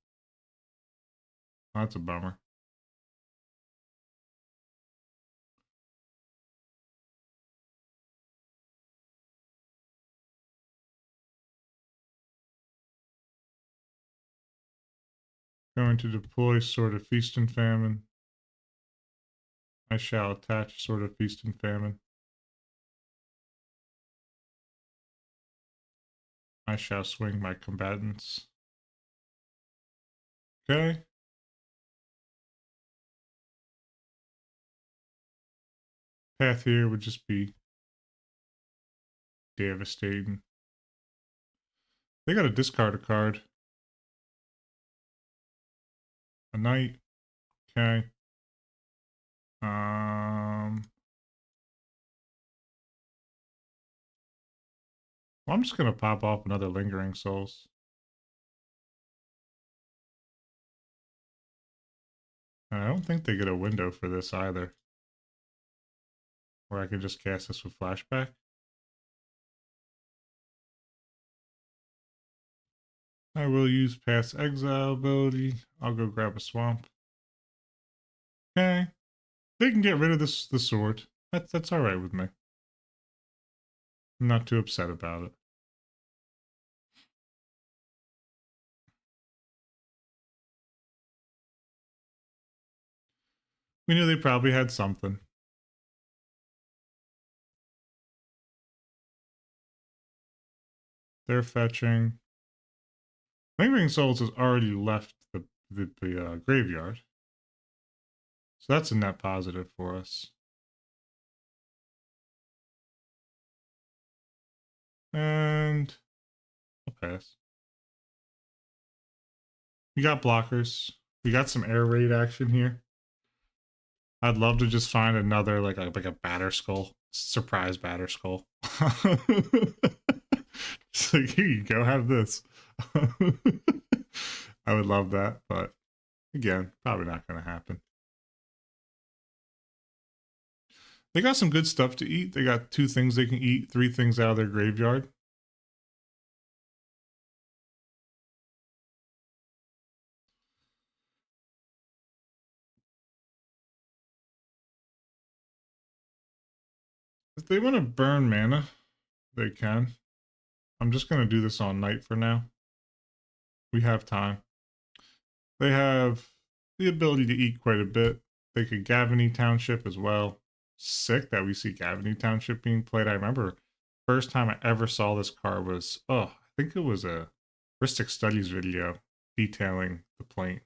That's a bummer. Going to deploy Sword of Feast and Famine. I shall attach Sword of Feast and Famine. I shall swing my combatants. Okay. Path here would just be devastating. They got to discard a card. A Knight. Okay. Well, I'm just gonna pop off another Lingering Souls. And I don't think they get a window for this either. Or I can just cast this with Flashback. I will use Past Exile ability. I'll go grab a Swamp. Okay. They can get rid of this the sword. That's alright with me. I'm not too upset about it. We knew they probably had something. They're fetching. Lingering Souls has already left the graveyard. So that's a net positive for us. And I'll pass. We got blockers. We got some air raid action here. I'd love to just find another like a batter skull, surprise batter skull. Just like, here you go, have this. I would love that, but again, probably not going to happen. They got some good stuff to eat. They got 2 things they can eat, 3 things out of their graveyard. If they want to burn mana, they can. I'm just going to do this on night for now. We have time. They have the ability to eat quite a bit. They could Gavany Township as well. Sick that we see Gavany Township being played. I remember first time I ever saw this card was, I think it was a Ristic Studies video detailing the plaint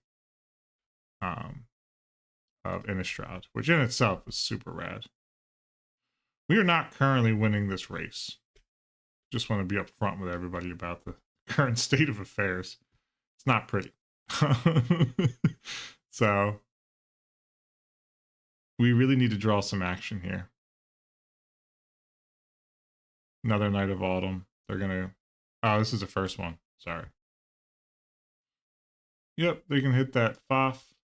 of Innistrad, which in itself is super rad. We are not currently winning this race. Just want to be upfront with everybody about the current state of affairs. It's not pretty. So we really need to draw some action here. Another Night of Autumn. They're gonna. Oh, this is the first one. Sorry. Yep, they can hit that Foff.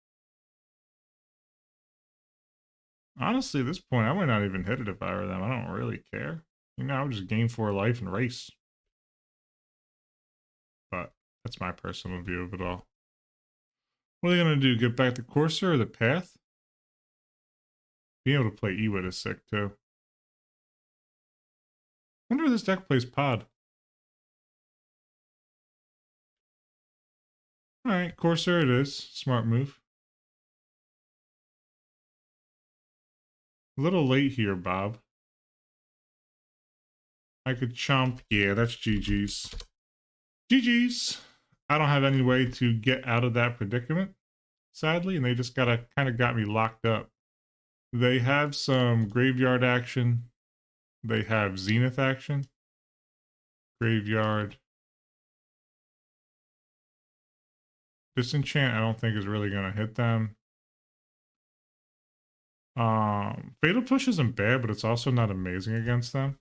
Honestly, at this point, I might not even hit it if I were them. I don't really care. You know, I would just gain 4 life and race. But that's my personal view of it all. What are they gonna do? Get back to Courser or the Path? Being able to play Ewit is sick too. I wonder if this deck plays Pod. Alright, Courser it is. Smart move. A little late here, Bob. I could chomp. Yeah, that's GG's. GG's. I don't have any way to get out of that predicament, sadly, and they just kind of got me locked up. They have some graveyard action. They have Zenith action. Graveyard. Disenchant, I don't think is really going to hit them. Fatal Push isn't bad, but it's also not amazing against them.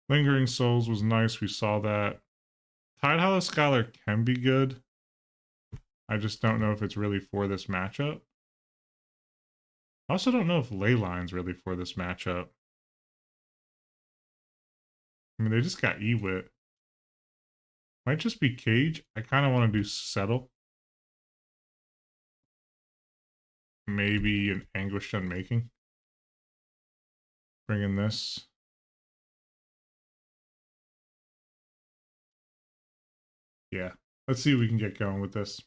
Lingering Souls was nice. We saw that. Tidehollow Scholar can be good. I just don't know if it's really for this matchup. I also don't know if Leyline's really for this matchup. I mean, they just got Ewit. Might just be Cage. I kind of want to do Settle. Maybe an Anguished Unmaking. Bring in this. Yeah. Let's see if we can get going with this.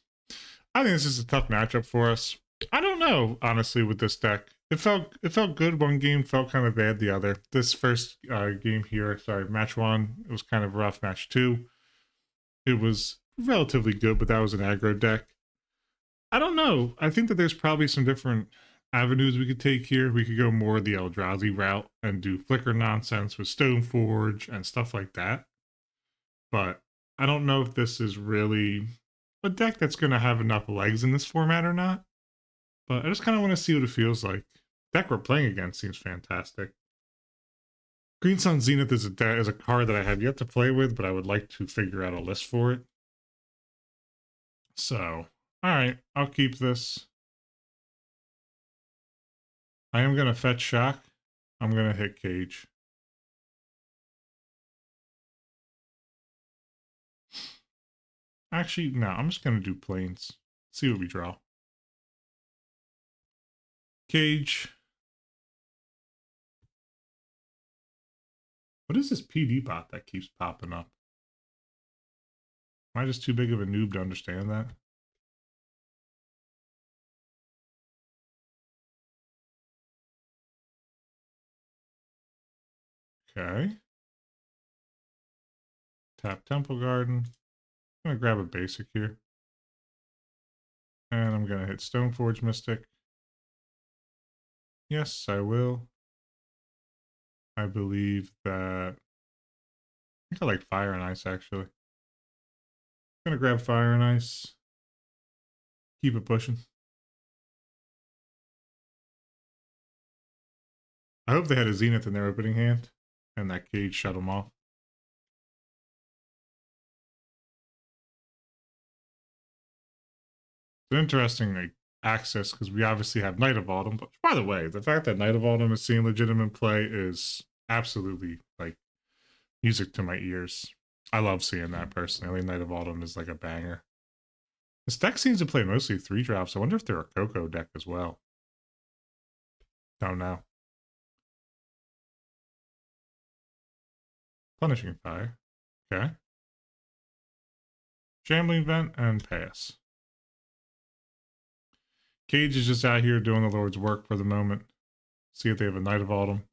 I think this is a tough matchup for us. I don't know, honestly, with this deck. It felt good one game, felt kind of bad the other. This first game here, sorry, match 1, it was kind of rough. Match 2, it was relatively good, but that was an aggro deck. I don't know. I think that there's probably some different avenues we could take here. We could go more the Eldrazi route and do flicker nonsense with Stoneforge and stuff like that. But I don't know if this is really a deck that's going to have enough legs in this format or not. But I just kind of want to see what it feels like. The deck we're playing against seems fantastic. Green Sun Zenith is a card that I have yet to play with, but I would like to figure out a list for it. So, alright, I'll keep this. I am going to fetch Shock. I'm going to hit Cage. Actually, no, I'm just going to do Plains. See what we draw. Cage. What is this PD bot that keeps popping up? Am I just too big of a noob to understand that? Okay. Tap Temple Garden. I'm going to grab a basic here. And I'm going to hit Stoneforge Mystic. Yes, I will. I believe that... I think I like Fire and Ice, actually. I'm going to grab Fire and Ice. Keep it pushing. I hope they had a Zenith in their opening hand, and that cage shut them off. It's an interesting like access because we obviously have Knight of Autumn. But by the way, the fact that Knight of Autumn is seeing legitimate play is absolutely like music to my ears. I love seeing that personally. I think Knight of Autumn is like a banger. This deck seems to play mostly 3-drops. I wonder if they're a Coco deck as well. Don't know. Punishing Fire. Okay. Shambling Vent and pass. Cage is just out here doing the Lord's work for the moment. See if they have a Knight of Autumn.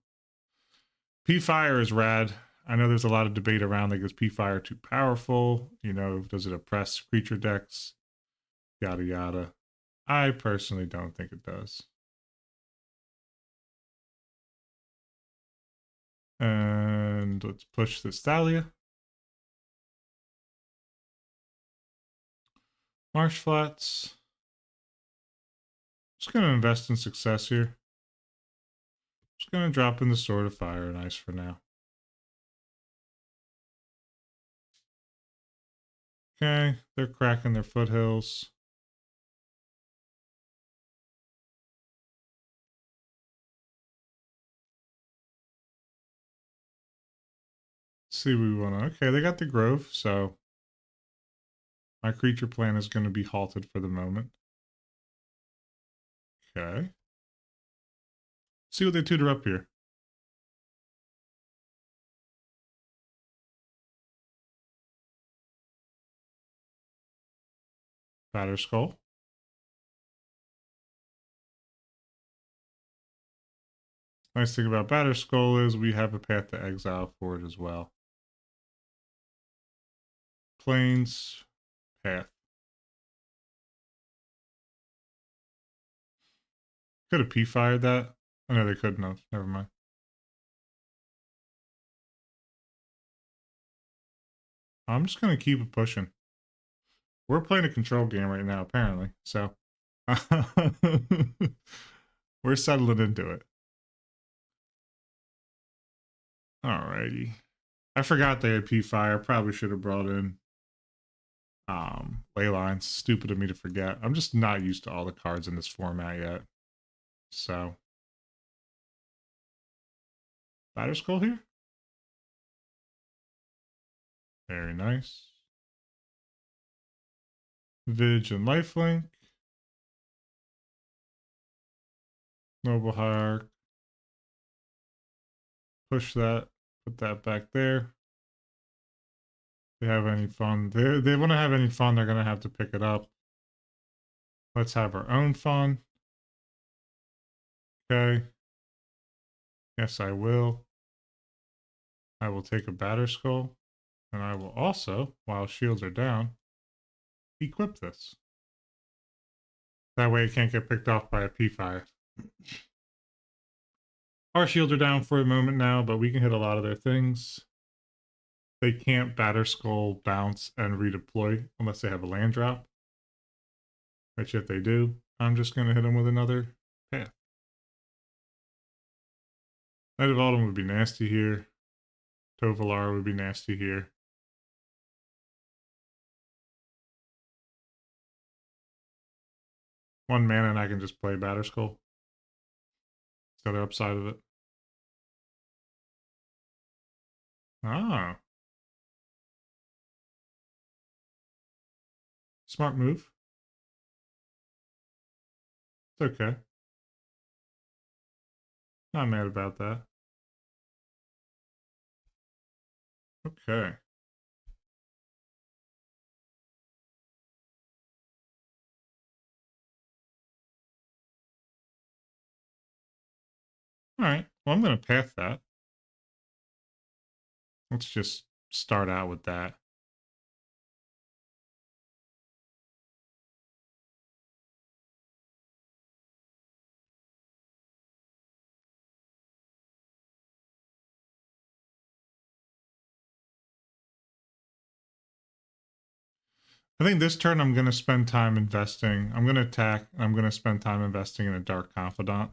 Pre Fire is rad. I know there's a lot of debate around like is Pre Fire too powerful? You know, does it oppress creature decks? Yada yada. I personally don't think it does. And let's push this Thalia. Marsh Flats. Just gonna invest in success here. Just gonna drop in the Sword of Fire and Ice for now. Okay, they're cracking their foothills. Let's see what we want to. Okay, they got the Grove, so my creature plan is going to be halted for the moment. Okay. Let's see what they tutor up here. Batter Skull. Nice thing about Batter Skull is we have a path to exile for it as well. Plains, path. Could have P-fired that. Oh, no, they couldn't have. Never mind. I'm just going to keep it pushing. We're playing a control game right now, apparently. So we're settling into it. Alrighty. I forgot they had P-Fire. Probably should have brought in ley lines. Stupid of me to forget. I'm just not used to all the cards in this format yet. So Batter Skull here. Very nice. Vidge and Lifelink. Noble Hierarch. Push that. Put that back there. If they have any fun. They want to have any fun, they're going to have to pick it up. Let's have our own fun. Okay. Yes, I will. I will take a Batter Skull. And I will also, while shields are down, equip this. That way it can't get picked off by a P-Fire. Our shields are down for a moment now, but we can hit a lot of their things. They can't Batter Skull, bounce, and redeploy unless they have a land drop. Which if they do, I'm just going to hit them with another path. Knight of Autumn would be nasty here. Tovalar would be nasty here. One mana and I can just play Batter Skull. It's the other upside of it. Ah. Smart move. It's okay. Not mad about that. Okay. Alright. Well, I'm going to path that. Let's just start out with that. I think this turn I'm going to spend time investing. I'm going to attack. I'm going to spend time investing in a Dark Confidant.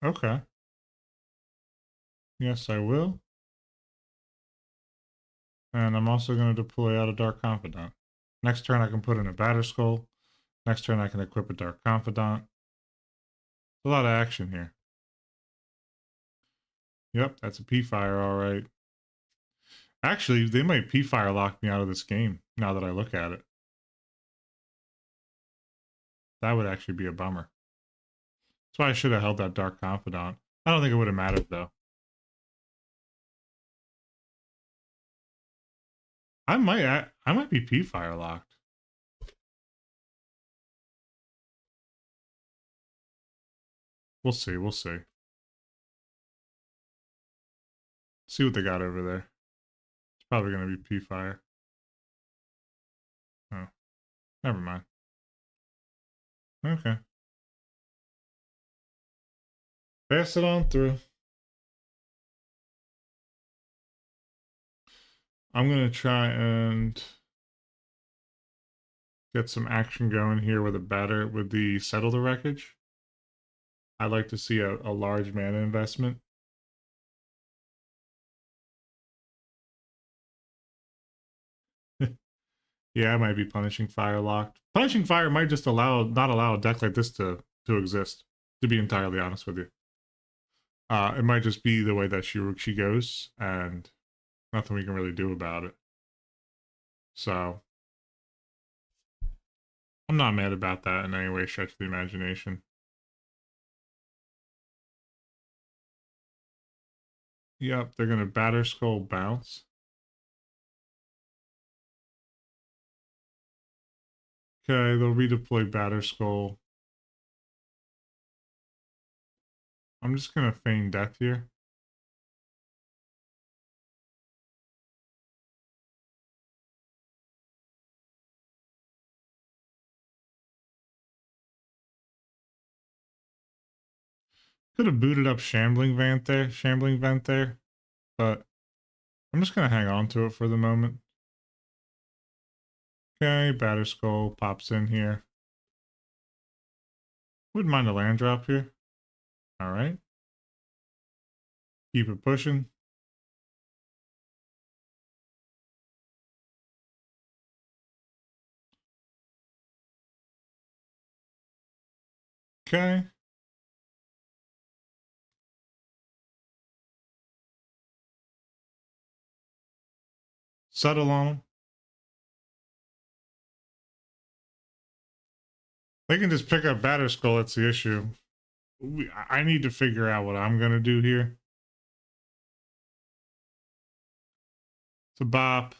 Okay. Yes, I will. And I'm also going to deploy out a Dark Confidant. Next turn I can put in a Batter Skull. Next turn I can equip a Dark Confidant. A lot of action here. Yep, that's a P-Fire, all right. Actually, they might P-Fire lock me out of this game, now that I look at it. That would actually be a bummer. That's why I should have held that Dark Confidant. I don't think it would have mattered, though. I might be P-Fire locked. We'll see, we'll see. See what they got over there. It's probably going to be P-Fire. Oh, never mind. Okay. Pass it on through. I'm going to try and get some action going here with a batter with the Settle the Wreckage. I'd like to see a large mana investment. Yeah, I might be Punishing Fire locked. Punishing Fire might just not allow a deck like this to exist, to be entirely honest with you. It might just be the way that she goes, and nothing we can really do about it. So I'm not mad about that in any way, stretch of the imagination. Yep, they're gonna Batter Skull bounce. Okay, they'll redeploy Batter Skull. I'm just gonna feign death here. Could have booted up Shambling Vent there, but I'm just gonna hang on to it for the moment. Okay, Batter Skull pops in here. Wouldn't mind a land drop here. All right. Keep it pushing. Okay. Settle on them. They can just pick up Batter Skull. That's the issue. I need to figure out what I'm going to do here. It's a bop.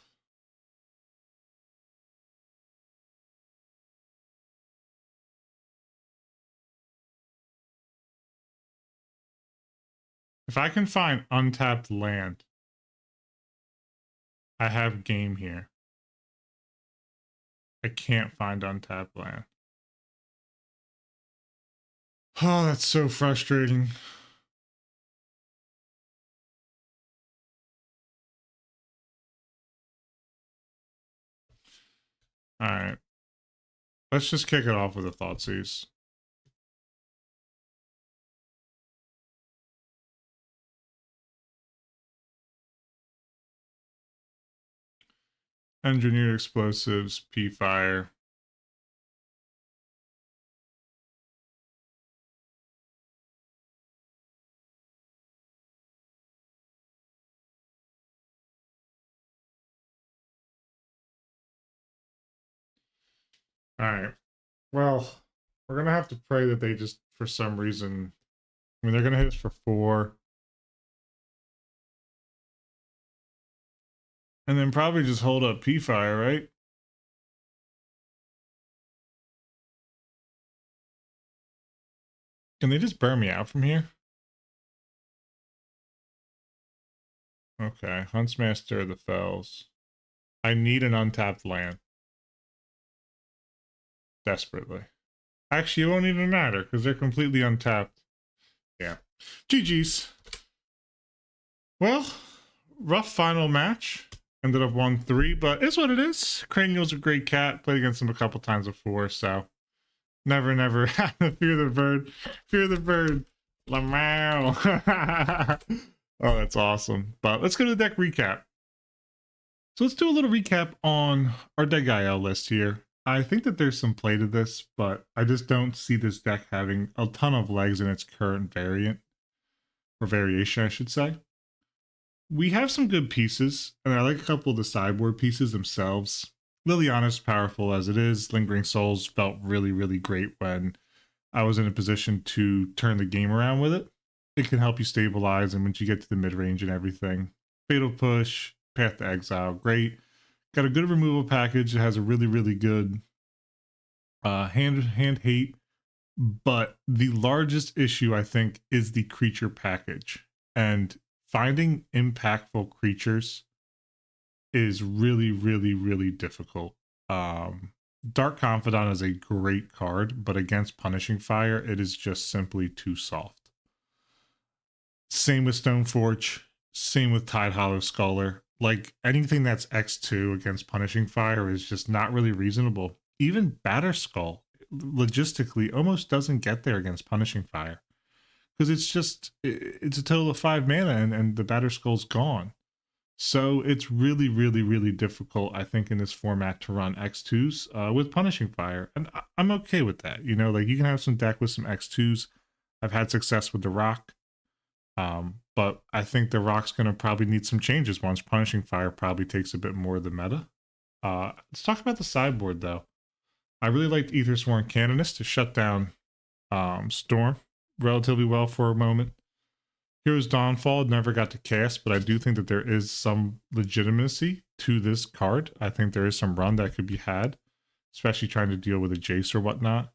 If I can find untapped land, I have game here. I can't find untapped land. Oh, that's so frustrating. All right. Let's just kick it off with a Thoughtseize. Engineered explosives, P-Fire. All right. Well, we're going to have to pray that they just, for some reason, I mean, they're going to hit us for 4. And then probably just hold up P-Fire, right? Can they just burn me out from here? Okay, Huntsmaster of the Fells. I need an untapped land. Desperately. Actually, it won't even matter, because they're completely untapped. Yeah. GG's. Well, rough final match. Ended up 1-3, but it's what it is. Cranial's a great cat. Played against him a couple times before, so never fear the bird. Fear the bird. Lamau. Oh, that's awesome. But let's go to the deck recap. So let's do a little recap on our Dead Guy L list here. I think that there's some play to this, but I just don't see this deck having a ton of legs in its current variant, or variation, I should say. We have some good pieces, and I like a couple of the sideboard pieces themselves. Liliana's powerful as it is. Lingering Souls felt really, really great when I was in a position to turn the game around with it. It can help you stabilize, and once you get to the mid-range and everything. Fatal Push, Path to Exile, great. Got a good removal package. It has a really, really good hand hate. But the largest issue, I think, is the creature package. And finding impactful creatures is really, really, really difficult. Dark Confidant is a great card, but against Punishing Fire, it is just simply too soft. Same with Stoneforge, same with Tidehollow Sculler. Like, anything that's X2 against Punishing Fire is just not really reasonable. Even Batterskull, logistically, almost doesn't get there against Punishing Fire. Because it's a total of 5 mana and the Batterskull's gone. So it's really, really, really difficult, I think, in this format to run X2s with Punishing Fire. And I'm okay with that. You know, like, you can have some deck with some X2s. I've had success with the Rock. But I think the Rock's going to probably need some changes once Punishing Fire probably takes a bit more of the meta. Let's talk about the sideboard, though. I really liked Aethersworn Canonist to shut down Storm relatively well for a moment. Hero's Dawnfall never got to cast, but I do think that there is some legitimacy to this card. I think there is some run that could be had, especially trying to deal with a Jace or whatnot.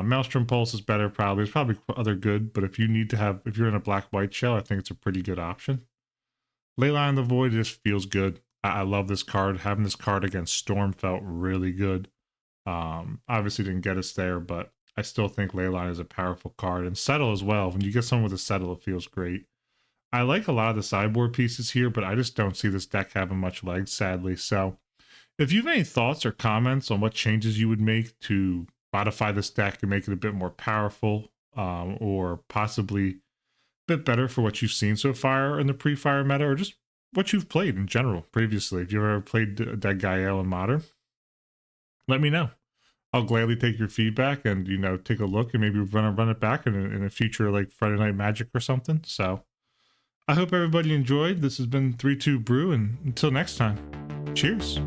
Maelstrom Pulse is better, probably. There's probably other good, but if you're in a black-white shell, I think it's a pretty good option. Leyline in the Void just feels good. I love this card. Having this card against Storm felt really good. Obviously didn't get us there, but I still think Leyline is a powerful card. And Settle as well. When you get someone with a Settle, it feels great. I like a lot of the sideboard pieces here, but I just don't see this deck having much legs, sadly. So if you have any thoughts or comments on what changes you would make to modify this deck and make it a bit more powerful, or possibly a bit better for what you've seen so far in the pre-fire meta, or just what you've played in general previously. If you've ever played Dead Guy L in Modern, let me know. I'll gladly take your feedback and, you know, take a look and maybe run it back in a future like Friday Night Magic or something. So I hope everybody enjoyed. This has been 3-2 Brew, and until next time, cheers.